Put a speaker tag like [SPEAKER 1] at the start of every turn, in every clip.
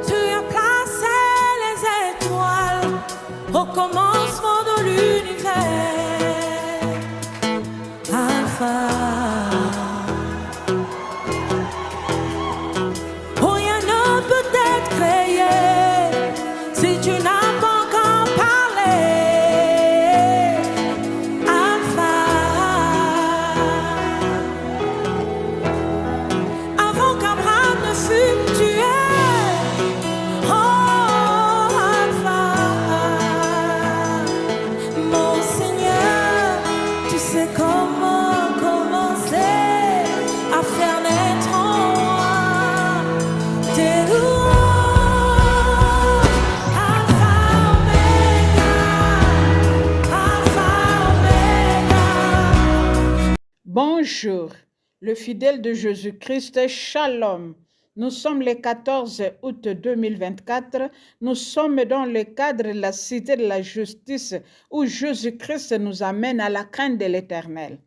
[SPEAKER 1] Tu as placé les étoiles au commencement de l'univers. Alpha. Oh, rien ne peut être créé si tu n'as pas encore parlé. Alpha. Avant qu'Abraham ne fût tué. Oh, Alpha. Mon Seigneur, tu sais comment commencer à faire naître en moi tes louanges. Alpha, Omega. Alpha, Omega.
[SPEAKER 2] Bonjour, le fidèle de Jésus-Christ, Shalom. Nous sommes le 14 août 2024. Nous sommes dans le cadre de la cité de la justice où Jésus-Christ nous amène à la crainte de l'Éternel.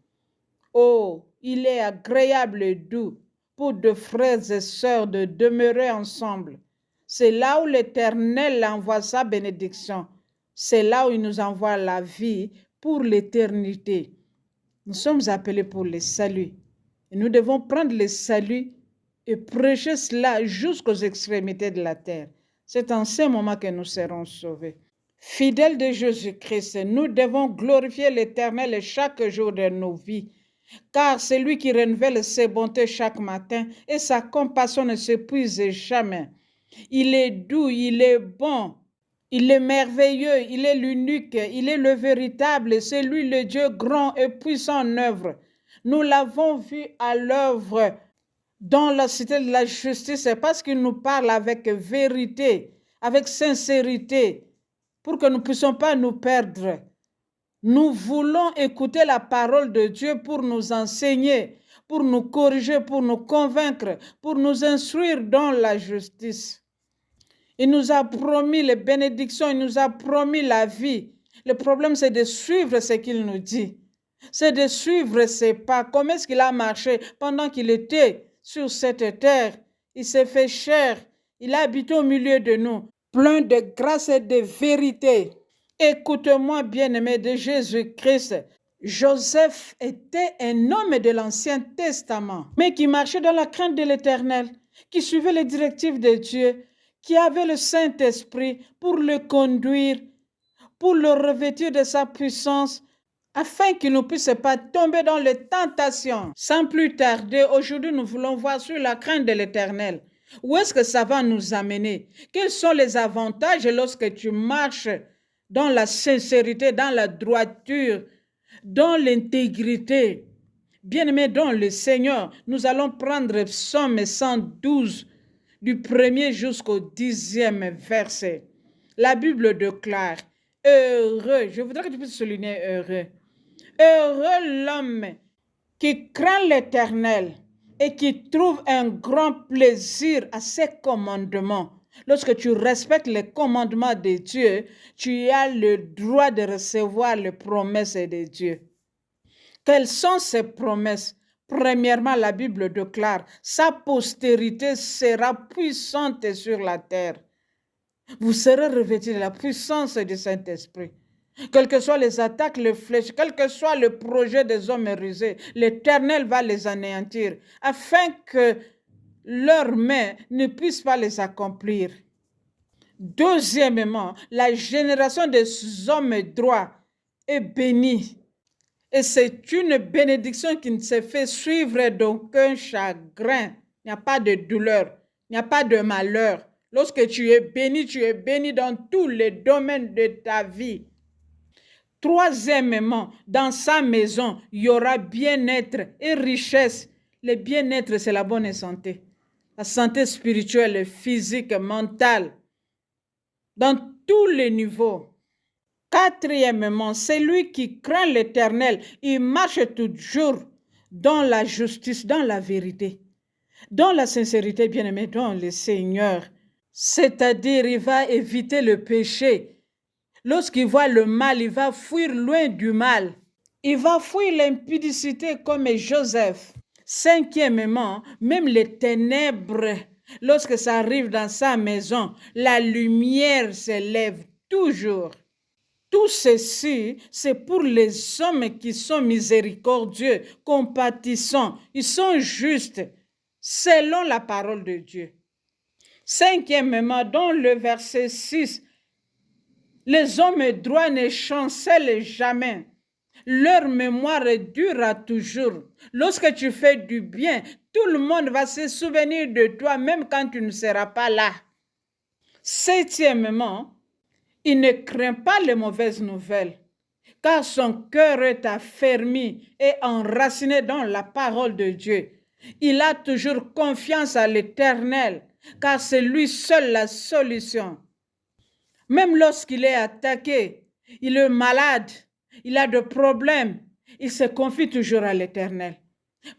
[SPEAKER 2] Oh, il est agréable et doux pour deux frères et sœurs de demeurer ensemble. C'est là où l'Éternel envoie sa bénédiction. C'est là où il nous envoie la vie pour l'éternité. Nous sommes appelés pour le salut. Et nous devons prendre le salut et prêcher cela jusqu'aux extrémités de la terre. C'est en ce moment que nous serons sauvés. Fidèles de Jésus-Christ, nous devons glorifier l'Éternel chaque jour de nos vies, car c'est lui qui renouvelle ses bontés chaque matin et sa compassion ne s'épuise jamais. Il est doux, il est bon, il est merveilleux, il est l'unique, il est le véritable, c'est lui le Dieu grand et puissant en œuvre. Nous l'avons vu à l'œuvre dans la cité de la justice parce qu'il nous parle avec vérité, avec sincérité, pour que nous ne puissions pas nous perdre. Nous voulons écouter la parole de Dieu pour nous enseigner, pour nous corriger, pour nous convaincre, pour nous instruire dans la justice. Il nous a promis les bénédictions, il nous a promis la vie. Le problème, c'est de suivre ce qu'il nous dit. C'est de suivre ses pas. Comment est-ce qu'il a marché pendant qu'il était sur cette terre? Il s'est fait chair. Il a habité au milieu de nous, plein de grâce et de vérité. Écoute-moi, bien-aimé de Jésus-Christ. Joseph était un homme de l'Ancien Testament, mais qui marchait dans la crainte de l'Éternel, qui suivait les directives de Dieu, qui avait le Saint-Esprit pour le conduire, pour le revêtir de sa puissance, afin qu'il ne puisse pas tomber dans les tentations. Sans plus tarder, aujourd'hui, nous voulons voir sur la crainte de l'Éternel. Où est-ce que ça va nous amener? Quels sont les avantages lorsque tu marches dans la sincérité, dans la droiture, dans l'intégrité? Bien-aimés dans le Seigneur, nous allons prendre Psaume 112, du 1er jusqu'au 10e verset. La Bible déclare, heureux, je voudrais que tu puisses souligner heureux. Heureux l'homme qui craint l'Éternel et qui trouve un grand plaisir à ses commandements. Lorsque tu respectes les commandements de Dieu, tu as le droit de recevoir les promesses de Dieu. Quelles sont ces promesses? Premièrement, la Bible déclare, sa postérité sera puissante sur la terre. Vous serez revêtus de la puissance du Saint-Esprit. Quelles que soient les attaques, les flèches, quel que soit le projet des hommes rusés, l'Éternel va les anéantir, afin que leurs mains ne puissent pas les accomplir. Deuxièmement, la génération des hommes droits est bénie. Et c'est une bénédiction qui ne se fait suivre d'aucun chagrin. Il n'y a pas de douleur, il n'y a pas de malheur. Lorsque tu es béni dans tous les domaines de ta vie. Troisièmement, dans sa maison, il y aura bien-être et richesse. Le bien-être, c'est la bonne santé. La santé spirituelle, physique, mentale, dans tous les niveaux. Quatrièmement, celui qui craint l'Éternel, il marche toujours dans la justice, dans la vérité, dans la sincérité, bien-aimé, dans le Seigneur. C'est-à-dire, il va éviter le péché. Lorsqu'il voit le mal, il va fuir loin du mal. Il va fuir l'impudicité comme Joseph. Cinquièmement, même les ténèbres, lorsque ça arrive dans sa maison, la lumière s'élève toujours. Tout ceci, c'est pour les hommes qui sont miséricordieux, compatissants, ils sont justes, selon la parole de Dieu. Cinquièmement, dans le verset 6, les hommes droits ne chancellent jamais. Leur mémoire durera toujours. Lorsque tu fais du bien, tout le monde va se souvenir de toi, même quand tu ne seras pas là. Septièmement, il ne craint pas les mauvaises nouvelles, car son cœur est affermi et enraciné dans la parole de Dieu. Il a toujours confiance à l'Éternel, car c'est lui seul la solution. Même lorsqu'il est attaqué, il est malade, il a des problèmes, il se confie toujours à l'Éternel.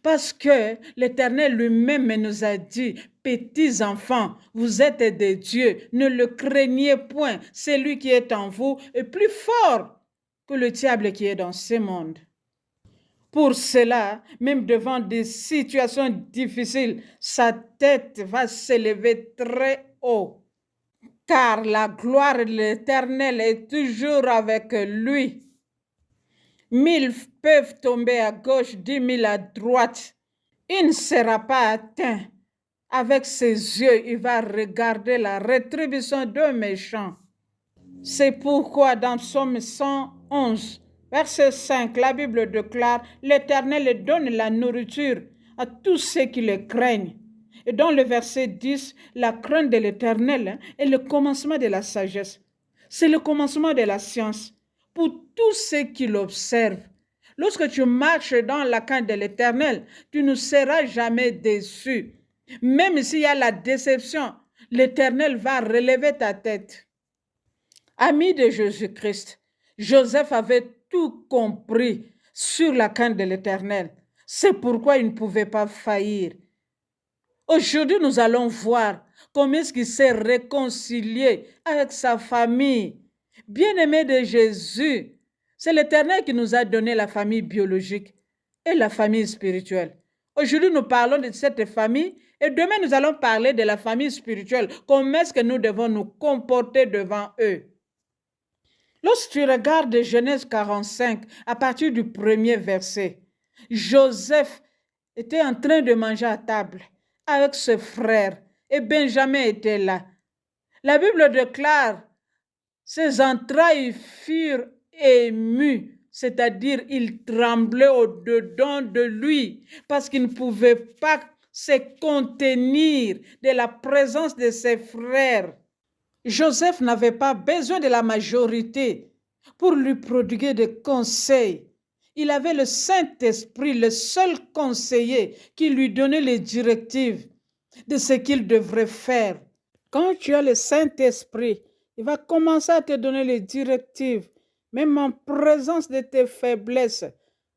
[SPEAKER 2] Parce que l'Éternel lui-même nous a dit, petits enfants, vous êtes des dieux, ne le craignez point, celui qui est en vous est plus fort que le diable qui est dans ce monde. Pour cela, même devant des situations difficiles, sa tête va s'élever très haut, car la gloire de l'Éternel est toujours avec lui. 1000 peuvent tomber à gauche, 10 000 à droite. Il ne sera pas atteint. Avec ses yeux, il va regarder la rétribution d'un méchant. C'est pourquoi dans Psaume 111, verset 5, la Bible déclare, l'Éternel donne la nourriture à tous ceux qui le craignent. Et dans le verset 10, la crainte de l'Éternel est le commencement de la sagesse. C'est le commencement de la science pour tous ceux qui l'observent. Lorsque tu marches dans la crainte de l'Éternel, tu ne seras jamais déçu. Même s'il y a la déception, l'Éternel va relever ta tête. Ami de Jésus-Christ, Joseph avait tout compris sur la crainte de l'Éternel. C'est pourquoi il ne pouvait pas faillir. Aujourd'hui, nous allons voir comment est-ce qu'il s'est réconcilié avec sa famille. Bien-aimé de Jésus, c'est l'Éternel qui nous a donné la famille biologique et la famille spirituelle. Aujourd'hui, nous parlons de cette famille et demain, nous allons parler de la famille spirituelle. Comment est-ce que nous devons nous comporter devant eux? Lorsque tu regardes Genèse 45, à partir du premier verset, Joseph était en train de manger à table avec ses frères et Benjamin était là. La Bible déclare, ses entrailles furent émues, c'est-à-dire il tremblait au-dedans de lui parce qu'il ne pouvait pas se contenir de la présence de ses frères. Joseph n'avait pas besoin de la majorité pour lui prodiguer des conseils. Il avait le Saint-Esprit, le seul conseiller qui lui donnait les directives de ce qu'il devrait faire. Quand tu as le Saint-Esprit, il va commencer à te donner les directives, même en présence de tes faiblesses.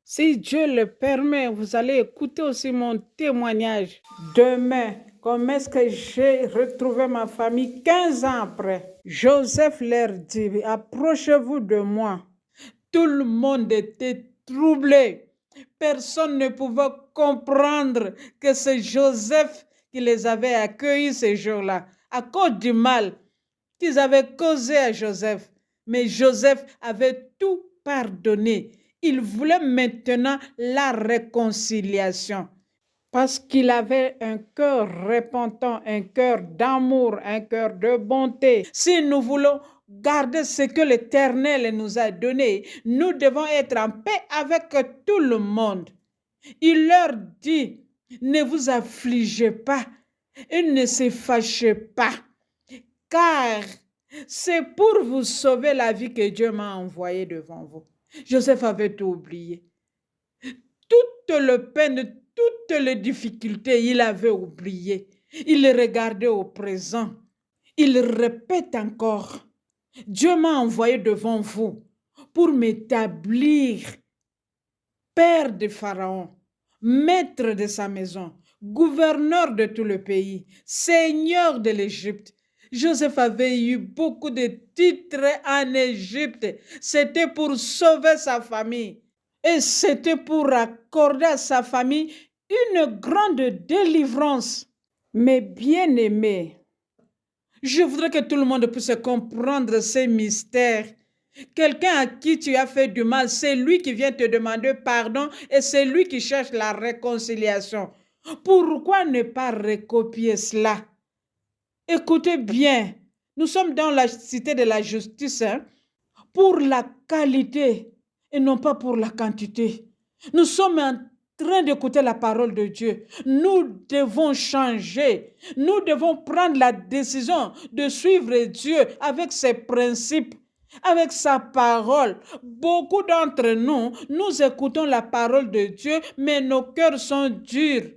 [SPEAKER 2] Si Dieu le permet, vous allez écouter aussi mon témoignage. Demain, comment est-ce que j'ai retrouvé ma famille 15 ans après? Joseph leur dit, approchez-vous de moi. Tout le monde était troublé. Personne ne pouvait comprendre que c'est Joseph qui les avait accueillis ce jour-là, à cause du mal qu'ils avaient causé à Joseph. Mais Joseph avait tout pardonné. Il voulait maintenant la réconciliation parce qu'il avait un cœur repentant, un cœur d'amour, un cœur de bonté. Si nous voulons garder ce que l'Éternel nous a donné, nous devons être en paix avec tout le monde. Il leur dit, ne vous affligez pas et ne se fâchez pas, car c'est pour vous sauver la vie que Dieu m'a envoyé devant vous. Joseph avait tout oublié. Toutes les peines, toutes les difficultés, il avait oublié. Il regardait au présent. Il répète encore, Dieu m'a envoyé devant vous pour m'établir père de Pharaon, maître de sa maison, gouverneur de tout le pays, seigneur de l'Égypte. Joseph avait eu beaucoup de titres en Égypte. C'était pour sauver sa famille. Et c'était pour accorder à sa famille une grande délivrance. Mes bien-aimés, je voudrais que tout le monde puisse comprendre ces mystères. Quelqu'un à qui tu as fait du mal, c'est lui qui vient te demander pardon et c'est lui qui cherche la réconciliation. Pourquoi ne pas recopier cela? Écoutez bien, nous sommes dans la cité de la justice, pour la qualité et non pas pour la quantité. Nous sommes en train d'écouter la parole de Dieu. Nous devons changer. Nous devons prendre la décision de suivre Dieu avec ses principes, avec sa parole. Beaucoup d'entre nous, nous écoutons la parole de Dieu, mais nos cœurs sont durs.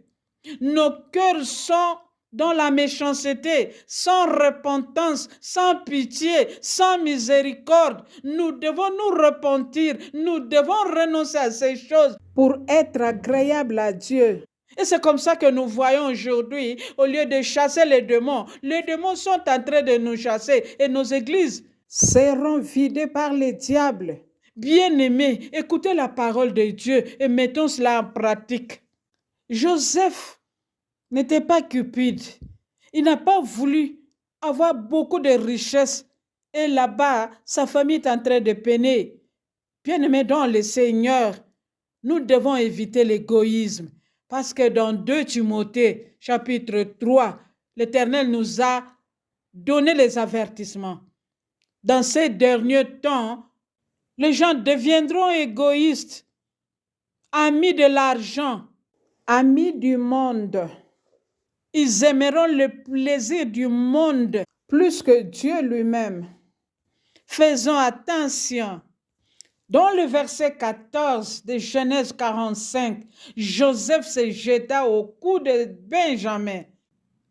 [SPEAKER 2] Nos cœurs sont dans la méchanceté, sans repentance, sans pitié, sans miséricorde. Nous devons nous repentir, nous devons renoncer à ces choses pour être agréables à Dieu. Et c'est comme ça que nous voyons aujourd'hui, au lieu de chasser les démons sont en train de nous chasser et nos églises seront vidées par les diables. Bien-aimés, écoutez la parole de Dieu et mettons cela en pratique. Joseph n'était pas cupide. Il n'a pas voulu avoir beaucoup de richesses. Et là-bas, sa famille est en train de peiner. Bien-aimés dans le Seigneur, nous devons éviter l'égoïsme. Parce que dans 2 Timothée, chapitre 3, l'Éternel nous a donné les avertissements. Dans ces derniers temps, les gens deviendront égoïstes, amis de l'argent, amis du monde. Ils aimeront le plaisir du monde plus que Dieu lui-même. Faisons attention. Dans le verset 14 de Genèse 45, Joseph se jeta au cou de Benjamin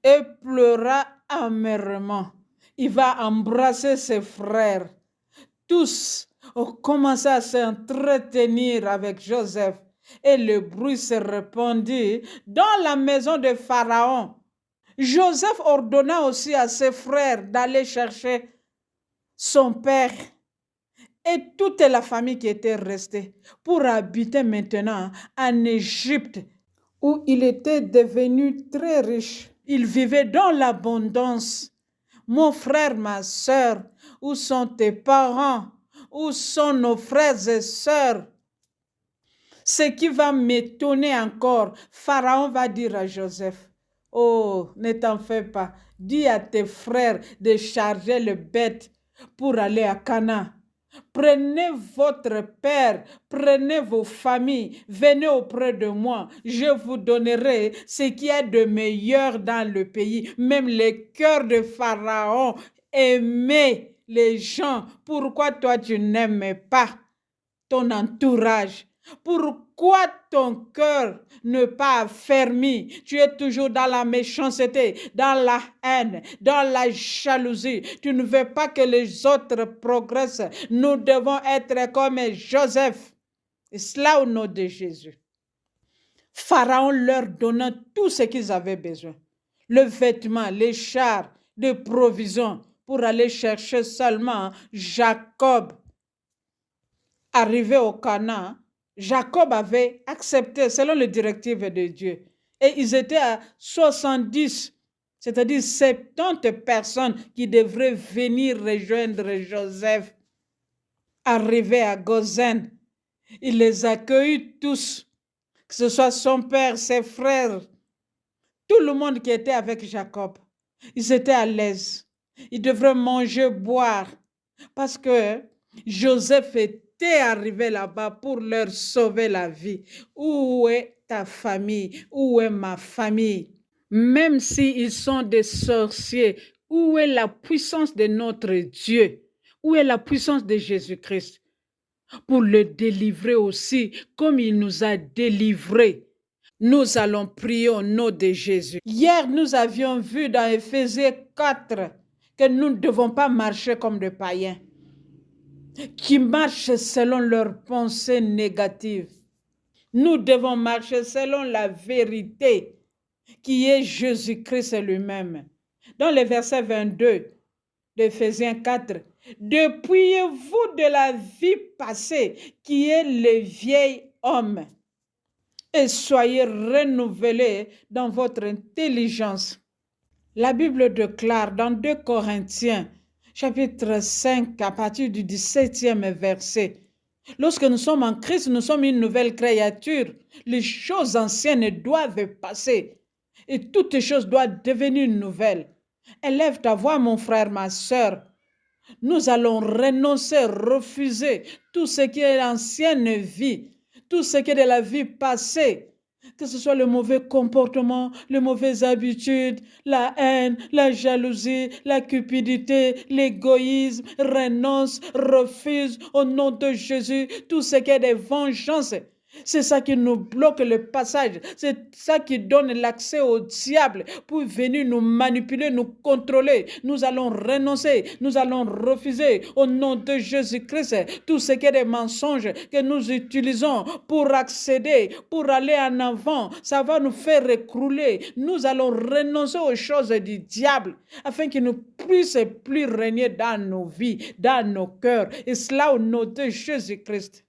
[SPEAKER 2] et pleura amèrement. Il va embrasser ses frères. Tous ont commencé à s'entretenir avec Joseph. Et le bruit se répandit dans la maison de Pharaon. Joseph ordonna aussi à ses frères d'aller chercher son père et toute la famille qui était restée pour habiter maintenant en Égypte, où il était devenu très riche. Il vivait dans l'abondance. Mon frère, ma soeur, où sont tes parents? Où sont nos frères et sœurs? Ce qui va m'étonner encore, Pharaon va dire à Joseph, oh, ne t'en fais pas, dis à tes frères de charger le bête pour aller à Canaan. Prenez votre père, prenez vos familles, venez auprès de moi. Je vous donnerai ce qui est de meilleur dans le pays. Même le cœur de Pharaon aimait les gens. Pourquoi toi tu n'aimes pas ton entourage? Pourquoi ton cœur n'est pas affermi? Tu es toujours dans la méchanceté, dans la haine, dans la jalousie. Tu ne veux pas que les autres progressent. Nous devons être comme Joseph. Et cela au nom de Jésus. Pharaon leur donna tout ce qu'ils avaient besoin. Le vêtement, les chars, les provisions pour aller chercher seulement Jacob. Arrivé au Canaan, Jacob avait accepté selon les directives de Dieu. Et ils étaient à 70, c'est-à-dire 70 personnes qui devraient venir rejoindre Joseph. Arrivé à Goshen, il les accueillit tous, que ce soit son père, ses frères, tout le monde qui était avec Jacob. Ils étaient à l'aise. Ils devraient manger, boire, parce que Joseph était arrivé là-bas pour leur sauver la vie. Où est ta famille? Où est ma famille? Même s'ils sont des sorciers, où est la puissance de notre Dieu? Où est la puissance de Jésus-Christ? Pour le délivrer aussi, comme il nous a délivrés. Nous allons prier au nom de Jésus. Hier, nous avions vu dans Éphésiens 4 que nous ne devons pas marcher comme des païens qui marchent selon leurs pensées négatives. Nous devons marcher selon la vérité qui est Jésus-Christ lui-même. Dans le verset 22 d'Éphésiens 4, dépouillez-vous de la vie passée qui est le vieil homme et soyez renouvelés dans votre intelligence. La Bible déclare dans 2 Corinthiens, chapitre 5, à partir du 17e verset, lorsque nous sommes en Christ, nous sommes une nouvelle créature. Les choses anciennes doivent passer et toutes choses doivent devenir nouvelles. Élève ta voix, mon frère, ma sœur. Nous allons renoncer, refuser tout ce qui est l'ancienne vie, tout ce qui est de la vie passée, que ce soit le mauvais comportement, les mauvaises habitudes, la haine, la jalousie, la cupidité, l'égoïsme, renonce, refuse au nom de Jésus, tout ce qui est des vengeances. C'est ça qui nous bloque le passage. C'est ça qui donne l'accès au diable pour venir nous manipuler, nous contrôler. Nous allons renoncer, nous allons refuser au nom de Jésus-Christ tout ce qui est des mensonges que nous utilisons pour accéder, pour aller en avant. Ça va nous faire écrouler. Nous allons renoncer aux choses du diable afin qu'il ne puisse plus régner dans nos vies, dans nos cœurs. Et cela au nom de Jésus-Christ.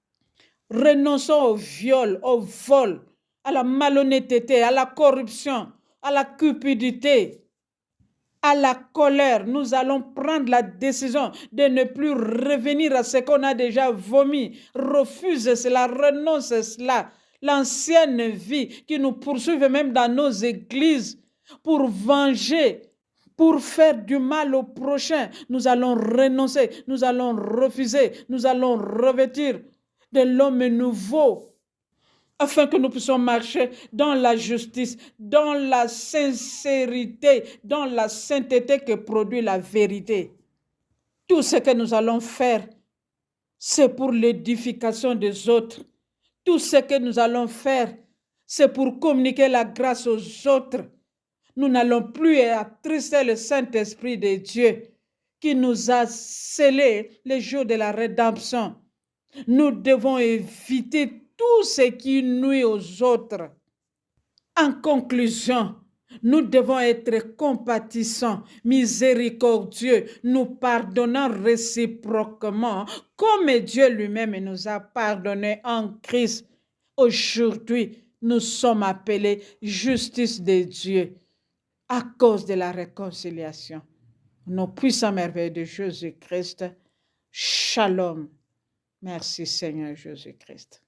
[SPEAKER 2] Renonçons au viol, au vol, à la malhonnêteté, à la corruption, à la cupidité, à la colère. Nous allons prendre la décision de ne plus revenir à ce qu'on a déjà vomi. Refuse cela, renonce à cela. L'ancienne vie qui nous poursuit même dans nos églises pour venger, pour faire du mal au prochain. Nous allons renoncer, nous allons refuser, nous allons revêtir de l'homme nouveau, afin que nous puissions marcher dans la justice, dans la sincérité, dans la sainteté que produit la vérité. Tout ce que nous allons faire, c'est pour l'édification des autres. Tout ce que nous allons faire, c'est pour communiquer la grâce aux autres. Nous n'allons plus attrister le Saint-Esprit de Dieu qui nous a scellés les jours de la rédemption. Nous devons éviter tout ce qui nuit aux autres. En conclusion, nous devons être compatissants, miséricordieux, nous pardonnant réciproquement, comme Dieu lui-même nous a pardonné en Christ. Aujourd'hui, nous sommes appelés justice de Dieu à cause de la réconciliation. Nos puissants merveilles de Jésus-Christ. Shalom. Merci Seigneur Jésus-Christ.